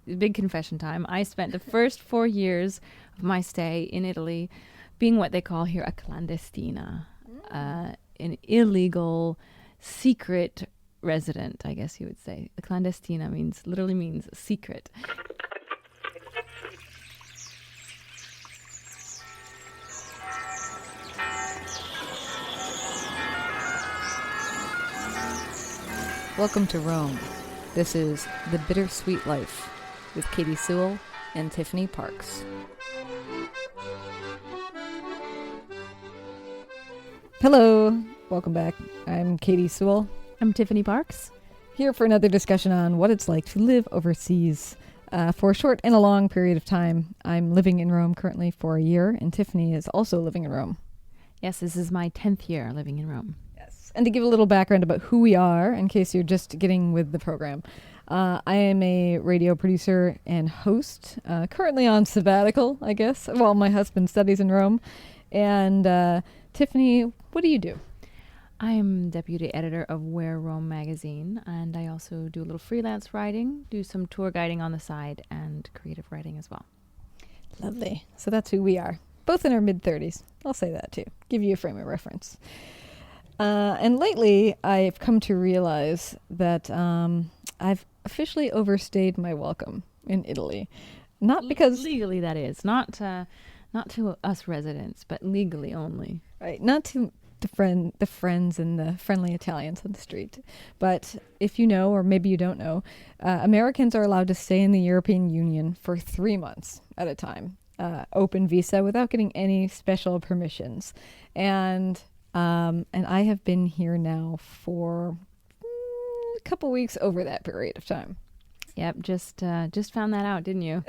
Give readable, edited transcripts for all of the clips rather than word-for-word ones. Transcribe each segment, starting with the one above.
big confession time. I spent the first 4 years of my stay in Italy being what they call here a clandestina, an illegal, secret resident, I guess you would say. The clandestina literally means secret. Welcome to Rome. This is The Bittersweet Life with Katy Sewall and Tiffany Parks. Hello, welcome back. I'm Katy Sewall. I'm Tiffany Parks. Here for another discussion on what it's like to live overseas for a short and a long period of time. I'm living in Rome currently for a year, and Tiffany is also living in Rome. Yes, this is my 10th year living in Rome. And to give a little background about who we are, in case you're just getting with the program, I am a radio producer and host, currently on sabbatical, I guess, while my husband studies in Rome. And Tiffany, what do you do? I am deputy editor of Where Rome magazine, and I also do a little freelance writing, do some tour guiding on the side, and creative writing as well. Lovely. So that's who we are, both in our mid-30s. I'll say that too, give you a frame of reference. And lately, I've come to realize that I've officially overstayed my welcome in Italy. Not because... Legally, that is. Not to us residents, but legally only. Right. Not to the friends and the friendly Italians on the street. But if you know, or maybe you don't know, Americans are allowed to stay in the European Union for 3 months at a time. Open visa without getting any special permissions. And I have been here now for a couple weeks over that period of time. Yep, just found that out, didn't you?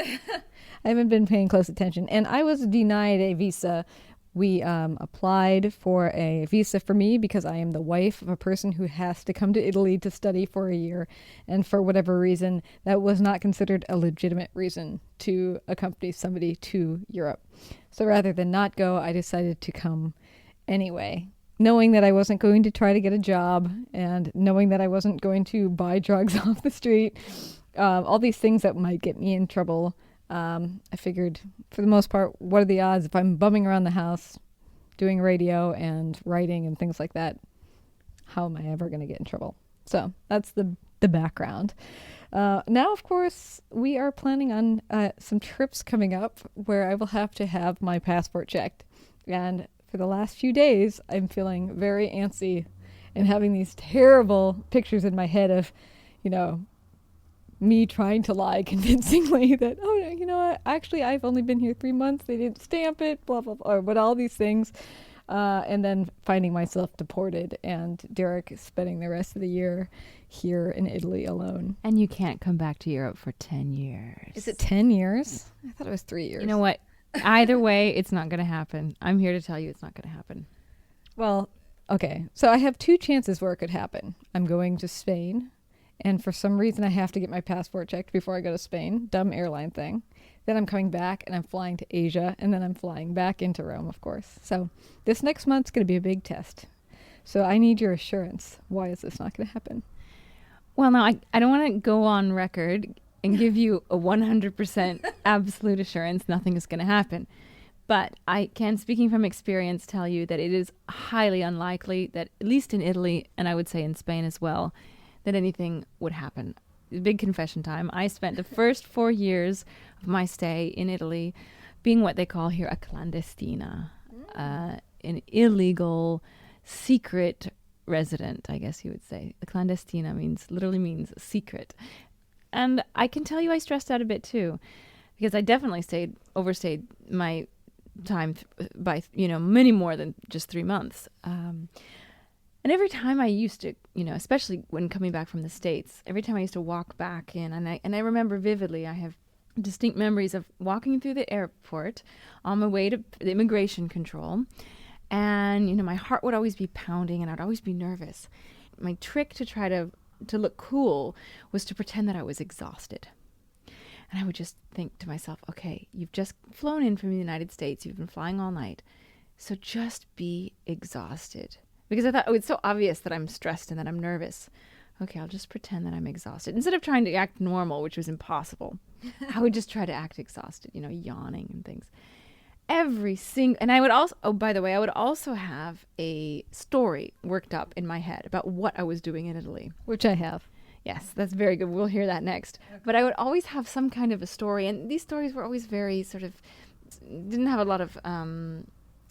I haven't been paying close attention. And I was denied a visa. We applied for a visa for me because I am the wife of a person who has to come to Italy to study for a year. And for whatever reason, that was not considered a legitimate reason to accompany somebody to Europe. So rather than not go, I decided to come anyway, knowing that I wasn't going to try to get a job and knowing that I wasn't going to buy drugs off the street, all these things that might get me in trouble. I figured, for the most part, what are the odds if I'm bumming around the house doing radio and writing and things like that? How am I ever going to get in trouble? So that's the background. Now, of course, we are planning on some trips coming up where I will have to have my passport checked. And for the last few days, I'm feeling very antsy and having these terrible pictures in my head of, me trying to lie convincingly that, actually, I've only been here 3 months. They didn't stamp it, blah, blah, blah, but all these things. And then finding myself deported and Derek spending the rest of the year here in Italy alone. And you can't come back to Europe for 10 years. Is it 10 years? I thought it was 3 years. You know what? Either way, it's not going to happen. I'm here to tell you it's not going to happen. Well, okay. So I have two chances where it could happen. I'm going to Spain, and for some reason I have to get my passport checked before I go to Spain. Dumb airline thing. Then I'm coming back, and I'm flying to Asia, and then I'm flying back into Rome, of course. So this next month's going to be a big test. So I need your assurance. Why is this not going to happen? Well, now, I don't want to go on record and give you a 100% absolute assurance nothing is going to happen. But I can, speaking from experience, tell you that it is highly unlikely that, at least in Italy, and I would say in Spain as well, that anything would happen. Big confession time. I spent the first 4 years of my stay in Italy being what they call here a clandestina, an illegal, secret resident, I guess you would say. The clandestina literally means secret. And I can tell you I stressed out a bit too, because I definitely overstayed my time by, many more than just 3 months. And every time I used to, especially when coming back from the States, every time I used to walk back in, and I remember vividly, I have distinct memories of walking through the airport on my way to the immigration control. And, my heart would always be pounding and I'd always be nervous. My trick to try to look cool was to pretend that I was exhausted. And I would just think to myself, okay, you've just flown in from the United States. You've been flying all night. So just be exhausted. Because I thought, it's so obvious that I'm stressed and that I'm nervous. okay, I'll just pretend that I'm exhausted. Instead of trying to act normal, which was impossible, I would just try to act exhausted, yawning and things. And I would also, oh, by the way, I would also have a story worked up in my head about what I was doing in Italy. Which I have. Yes, that's very good. We'll hear that next. Okay. But I would always have some kind of a story. And these stories were always very didn't have a lot of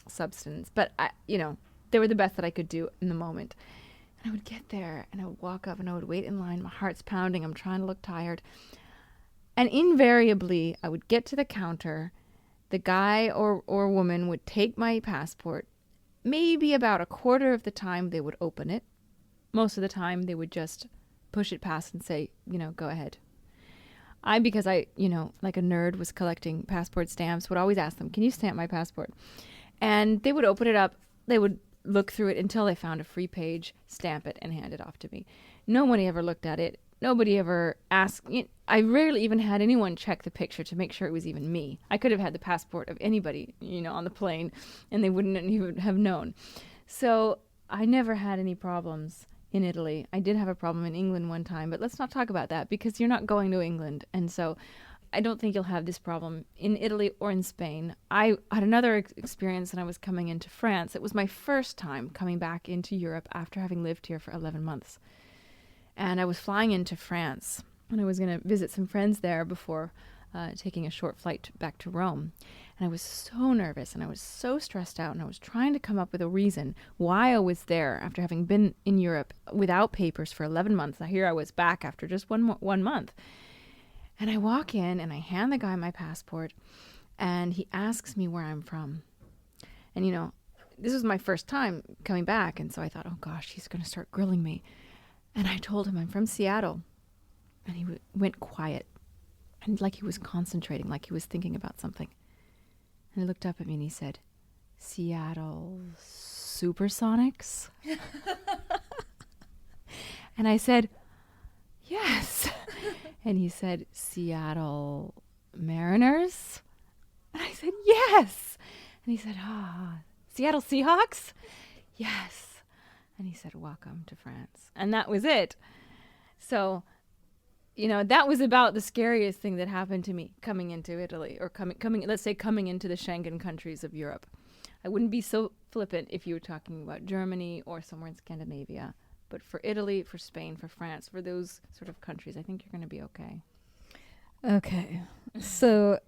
substance. But, they were the best that I could do in the moment. And I would get there and I would walk up and I would wait in line. My heart's pounding. I'm trying to look tired. And invariably, I would get to the counter. The guy or woman would take my passport. Maybe about a quarter of the time they would open it. Most of the time they would just push it past and say, go ahead. Because I, like a nerd, was collecting passport stamps, would always ask them, can you stamp my passport? And they would open it up. They would look through it until they found a free page, stamp it, and hand it off to me. Nobody ever looked at it. Nobody ever asked. I rarely even had anyone check the picture to make sure it was even me. I could have had the passport of anybody, on the plane, and they wouldn't even have known. So I never had any problems in Italy. I did have a problem in England one time, but let's not talk about that because you're not going to England. And so I don't think you'll have this problem in Italy or in Spain. I had another experience when I was coming into France. It was my first time coming back into Europe after having lived here for 11 months. And I was flying into France, and I was going to visit some friends there before taking a short flight back to Rome. And I was so nervous, and I was so stressed out, and I was trying to come up with a reason why I was there after having been in Europe without papers for 11 months. Now here I was back after just one month. And I walk in, and I hand the guy my passport, and he asks me where I'm from. And, this was my first time coming back, and so I thought, oh, gosh, he's going to start grilling me. And I told him I'm from Seattle. And he went quiet. And like he was concentrating, like he was thinking about something. And he looked up at me and he said, Seattle Supersonics? And I said, yes. And he said, Seattle Mariners? And I said, yes. And he said, Seattle Seahawks? Yes. And he said, welcome to France. And that was it. So, that was about the scariest thing that happened to me coming into Italy or coming into the Schengen countries of Europe. I wouldn't be so flippant if you were talking about Germany or somewhere in Scandinavia. But for Italy, for Spain, for France, for those sort of countries, I think you're going to be okay. Okay. So,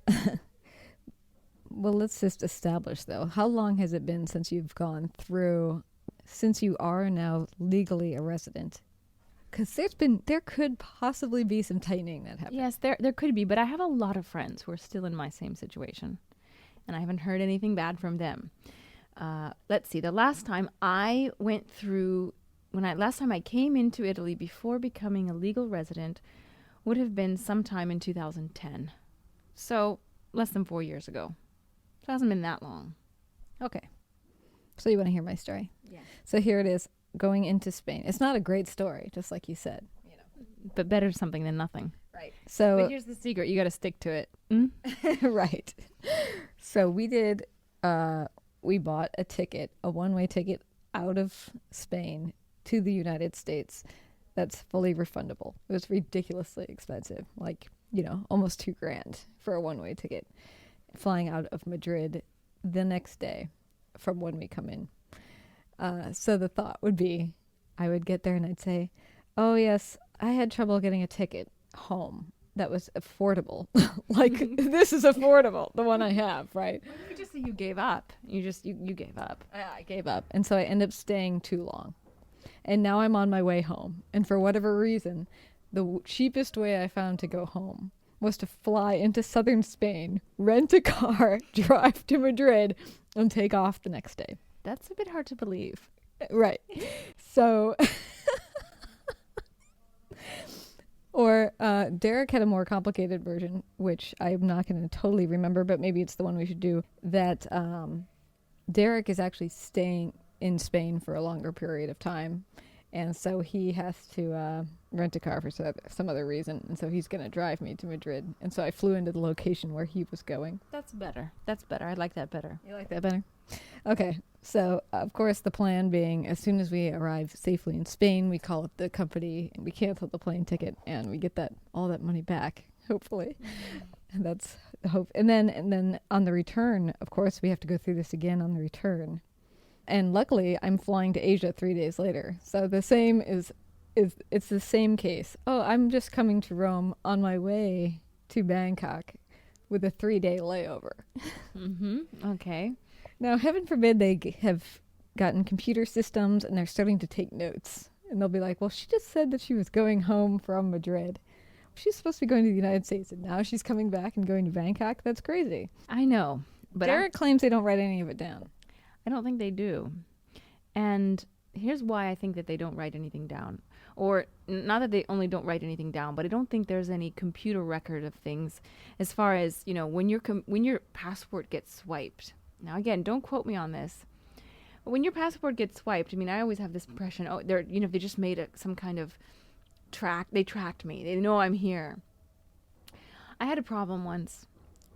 well, let's just establish, though, how long has it been since you've gone through... since you are now legally a resident? Because there could possibly be some tightening that happens. Yes, there could be, but I have a lot of friends who are still in my same situation, and I haven't heard anything bad from them. Let's see, the last time I went through, last time I came into Italy before becoming a legal resident would have been sometime in 2010. So less than 4 years ago. So it hasn't been that long. Okay. So you want to hear my story? Yeah. So here it is, going into Spain. It's not a great story, just like you said. But better something than nothing. Right. So, but here's the secret. You got to stick to it. Mm? Right. So we bought a ticket, a one-way ticket out of Spain to the United States that's fully refundable. It was ridiculously expensive, like, almost $2,000 for a one-way ticket. Flying out of Madrid the next day from when we come in. So the thought would be, I would get there and I'd say, oh yes, I had trouble getting a ticket home that was affordable. Like, this is affordable, the one I have, right? Well, you could just say you gave up. You gave up. I gave up. And so I ended up staying too long. And now I'm on my way home. And for whatever reason, the cheapest way I found to go home was to fly into southern Spain, rent a car, drive to Madrid, and take off the next day. That's a bit hard to believe. Right. So, or Derek had a more complicated version, which I'm not going to totally remember, but maybe it's the one we should do, that Derek is actually staying in Spain for a longer period of time. And so he has to rent a car for some other reason. And so he's going to drive me to Madrid. And so I flew into the location where he was going. That's better. I like that better. You like that better? Okay. So, of course, the plan being as soon as we arrive safely in Spain, we call up the company and we cancel the plane ticket and we get all that money back, hopefully. And that's the hope. And then on the return, of course, we have to go through this again on the return. And luckily, I'm flying to Asia 3 days later. So the same it's the same case. Oh, I'm just coming to Rome on my way to Bangkok with a 3-day layover. Okay. Now, heaven forbid have gotten computer systems and they're starting to take notes. And they'll be like, well, she just said that she was going home from Madrid. She's supposed to be going to the United States, and now she's coming back and going to Bangkok? That's crazy. I know. But Derek claims they don't write any of it down. I don't think they do. And here's why I think that they don't write anything down. Or not that they only don't write anything down, but I don't think there's any computer record of things as far as, when your passport gets swiped. Now, again, don't quote me on this. But when your passport gets swiped, I always have this impression, they just made some kind of they tracked me. They know I'm here. I had a problem once,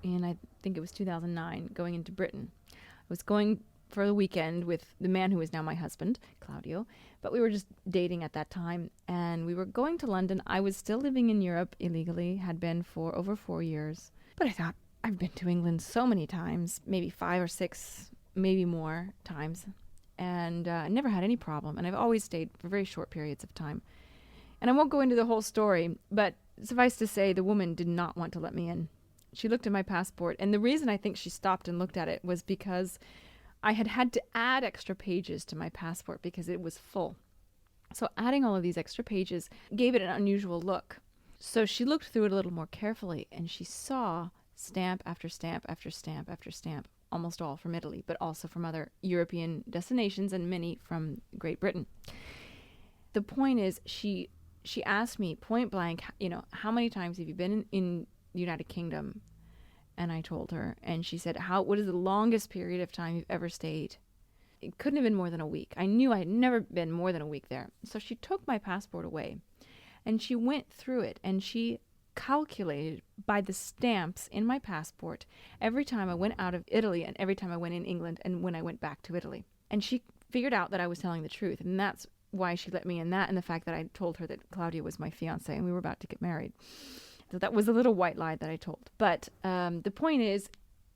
and I think it was 2009, going into Britain. I was going for the weekend with the man who is now my husband, Claudio, but we were just dating at that time, and we were going to London. I was still living in Europe illegally, had been for over 4 years, but I thought, I've been to England so many times, maybe 5 or 6, maybe more times, and I never had any problem, and I've always stayed for very short periods of time. And I won't go into the whole story, but suffice to say, the woman did not want to let me in. She looked at my passport, and the reason I think she stopped and looked at it was because I had to add extra pages to my passport because it was full. So adding all of these extra pages gave it an unusual look. So she looked through it a little more carefully, and she saw stamp after stamp after stamp after stamp, almost all from Italy, but also from other European destinations and many from Great Britain. The point is, she asked me point blank, how many times have you been in the United Kingdom? And I told her, and she said, what is the longest period of time you've ever stayed? It couldn't have been more than a week. I knew I had never been more than a week there. So she took my passport away, and she went through it, and she calculated by the stamps in my passport every time I went out of Italy and every time I went in England and when I went back to Italy. And she figured out that I was telling the truth, and that's why she let me in, that and the fact that I told her that Claudia was my fiance and we were about to get married. So that was a little white lie that I told. But the point is,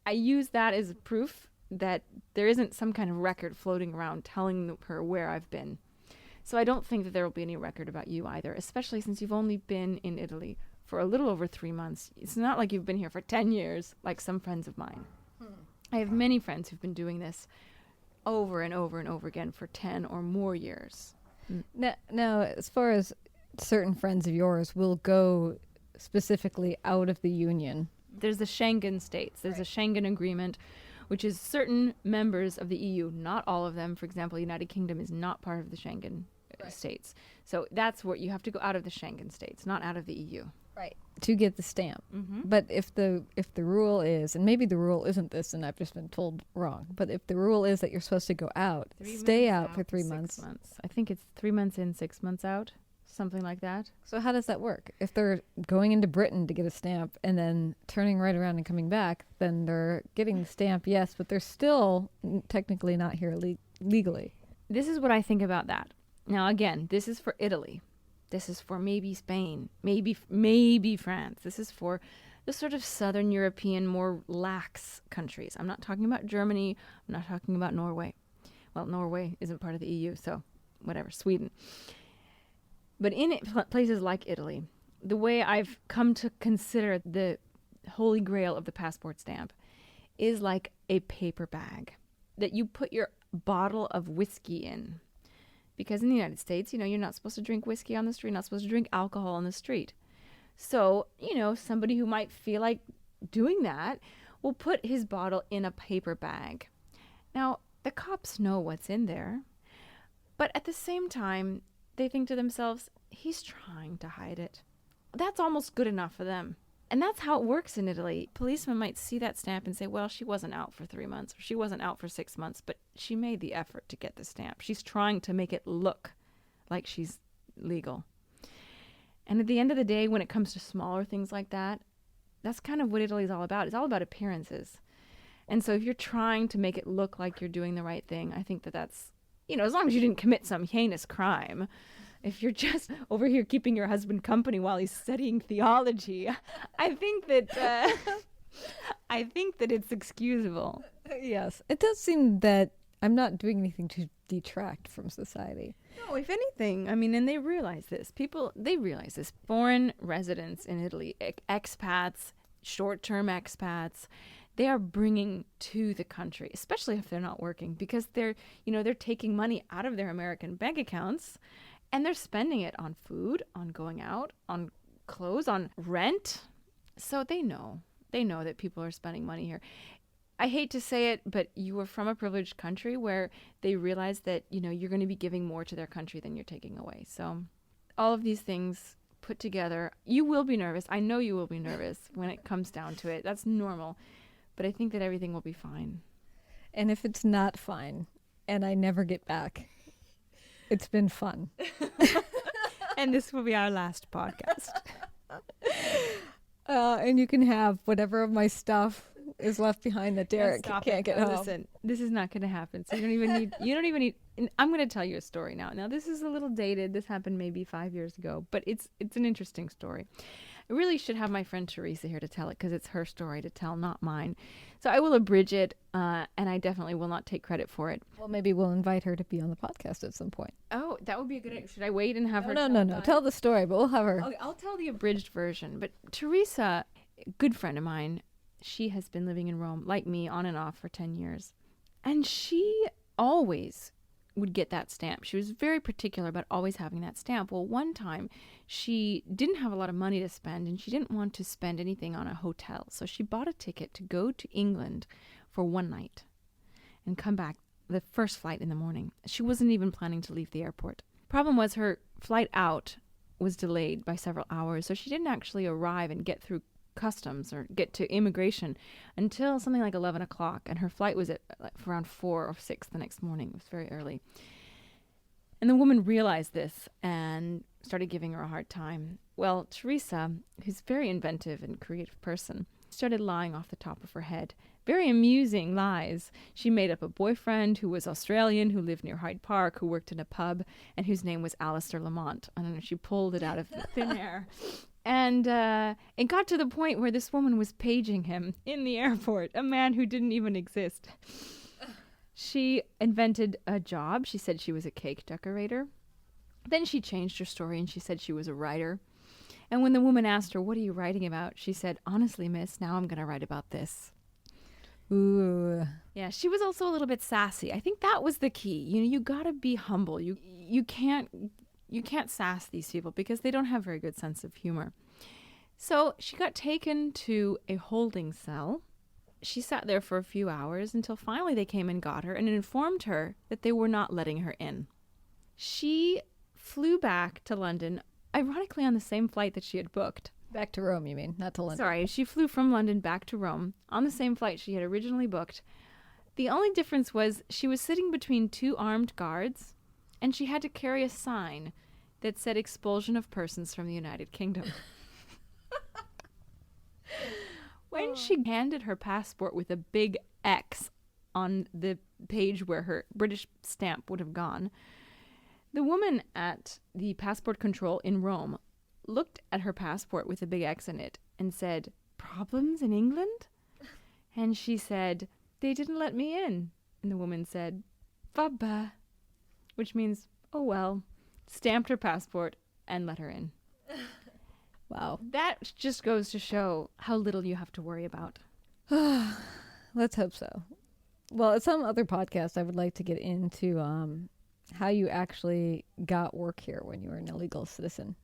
I use that as proof that there isn't some kind of record floating around telling her where I've been. So I don't think that there will be any record about you either, especially since you've only been in Italy for a little over 3 months. It's not like you've been here for 10 years, like some friends of mine. I have many friends who've been doing this over and over and over again for 10 or more years. Now, as far as certain friends of yours will go specifically out of the Union. There's the Schengen States. There's a Schengen Agreement, which is certain members of the EU, not all of them. For example, the United Kingdom is not part of the Schengen States. So that's where you have to go out of the Schengen States, not out of the EU. Right. To get the stamp. Mm-hmm. But if the rule is, and maybe the rule isn't this and I've just been told wrong, but if the rule is that you're supposed to go out, stay out for 3 months. 6 months. I think it's 3 months in, 6 months out. Something like that. So how does that work? If they're going into Britain to get a stamp and then turning right around and coming back, then they're getting the stamp, yes, but they're still technically not here legally. This is what I think about that. Now, again, this is for Italy. This is for maybe Spain, maybe France. This is for the sort of southern European, more lax countries. I'm not talking about Germany. I'm not talking about Norway. Well, Norway isn't part of the EU, so whatever, Sweden. But in places like Italy, the way I've come to consider the holy grail of the passport stamp is like a paper bag that you put your bottle of whiskey in. Because in the United States, you're not supposed to drink whiskey on the street, not supposed to drink alcohol on the street. So, somebody who might feel like doing that will put his bottle in a paper bag. Now, the cops know what's in there, but at the same time, they think to themselves, he's trying to hide it. That's almost good enough for them. And that's how it works in Italy. Policemen might see that stamp and say, well, she wasn't out for 3 months, or she wasn't out for 6 months, but she made the effort to get the stamp. She's trying to make it look like she's legal. And at the end of the day, when it comes to smaller things like that, that's kind of what Italy is all about. It's all about appearances. And so if you're trying to make it look like you're doing the right thing, I think that that's, as long as you didn't commit some heinous crime. If you're just over here keeping your husband company while he's studying theology, I think that it's excusable. Yes, it does seem that I'm not doing anything to detract from society. No, if anything, and they realize this. They realize this. Foreign residents in Italy, expats, short-term expats, they are bringing to the country, especially if they're not working, because they're taking money out of their American bank accounts and they're spending it on food, on going out, on clothes, on rent. So they know that people are spending money here. I hate to say it, but you are from a privileged country where they realize that, you're going to be giving more to their country than you're taking away. So all of these things put together, you will be nervous. I know you will be nervous when it comes down to it. That's normal. But I think that everything will be fine. And if it's not fine and I never get back, it's been fun. And this will be our last podcast. And you can have whatever of my stuff is left behind that Derek can't get home. Listen, this is not going to happen. So you don't even need, I'm going to tell you a story now. Now, this is a little dated. This happened maybe 5 years ago, but it's an interesting story. I really should have my friend Teresa here to tell it because it's her story to tell, not mine. So I will abridge it, and I definitely will not take credit for it. Well, maybe we'll invite her to be on the podcast at some point. Oh, that would be a good idea. Should I wait and have her? No. Tell the story, but we'll have her. Okay, I'll tell the abridged version. But Teresa, a good friend of mine, she has been living in Rome, like me, on and off for 10 years. And she always would get that stamp. She was very particular about always having that stamp. Well, one time she didn't have a lot of money to spend and she didn't want to spend anything on a hotel. So she bought a ticket to go to England for one night and come back the first flight in the morning. She wasn't even planning to leave the airport. Problem was her flight out was delayed by several hours, so she didn't actually arrive and get through customs or get to immigration until something like 11 o'clock, and her flight was at around 4 or 6 the next morning. It was very early. And the woman realized this and started giving her a hard time. Well, Teresa, who's a very inventive and creative person, started lying off the top of her head. Very amusing lies. She made up a boyfriend who was Australian, who lived near Hyde Park, who worked in a pub, and whose name was Alistair Lamont. I don't know, she pulled it out of thin air. And it got to the point where this woman was paging him in the airport, a man who didn't even exist. She invented a job. She said she was a cake decorator. Then she changed her story and she said she was a writer. And when the woman asked her, "What are you writing about?" she said, "Honestly, miss, now I'm going to write about this." Ooh. Yeah, she was also a little bit sassy. I think that was the key. You got to be humble. You can't sass these people because they don't have very good sense of humor. So she got taken to a holding cell. She sat there for a few hours until finally they came and got her and informed her that they were not letting her in. She flew back to London, ironically on the same flight that she had booked. Back to Rome, you mean, not to London. Sorry, she flew from London back to Rome on the same flight she had originally booked. The only difference was she was sitting between two armed guards, and she had to carry a sign that said expulsion of persons from the United Kingdom. When she handed her passport with a big X on the page where her British stamp would have gone, the woman at the passport control in Rome looked at her passport with a big X in it and said, "Problems in England?" And she said, "They didn't let me in." And the woman said, "Vabbè," which means, "Oh well," stamped her passport and let her in. Wow. That just goes to show how little you have to worry about. Let's hope so. Well, at some other podcast, I would like to get into how you actually got work here when you were an illegal citizen,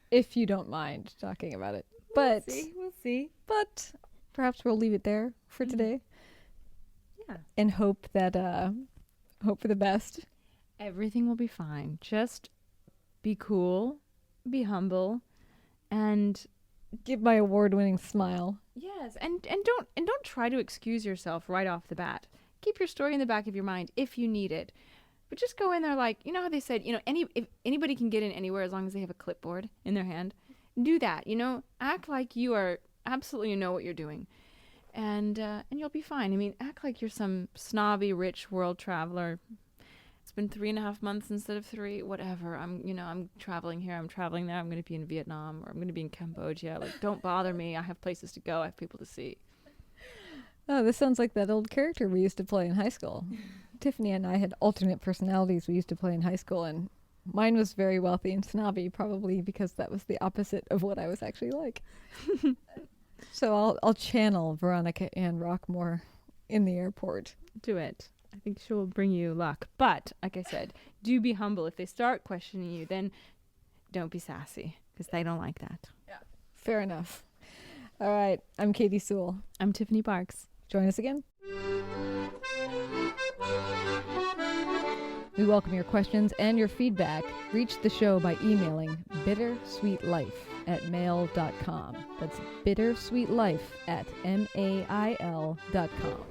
if you don't mind talking about it. But We'll see. But perhaps we'll leave it there for today. Yeah. And hope for the best. Everything will be fine. Just be cool, be humble, and Give my award-winning smile. yes, and don't try to excuse yourself right off the bat. Keep your story in the back of your mind if you need it. But just go in there like, how they said, if anybody can get in anywhere as long as they have a clipboard in their hand. Do that, act like you are absolutely know what you're doing. and you'll be fine. I mean, act like you're some snobby, rich world traveler. It's been 3.5 months instead of 3, whatever. I'm traveling here, I'm traveling there. I'm going to be in Vietnam, or I'm going to be in Cambodia. Like, don't bother me. I have places to go. I have people to see. Oh, this sounds like that old character we used to play in high school. Tiffany and I had alternate personalities we used to play in high school, and mine was very wealthy and snobby, probably because that was the opposite of what I was actually like. So I'll channel Veronica Ann Rockmore in the airport. Do it. I think she will bring you luck. But, like I said, do be humble. If they start questioning you, then don't be sassy, because they don't like that. Yeah. Fair enough. All right. I'm Katy Sewall. I'm Tiffany Parks. Join us again. We welcome your questions and your feedback. Reach the show by emailing bittersweetlife@mail.com. That's bittersweetlife@mail.com.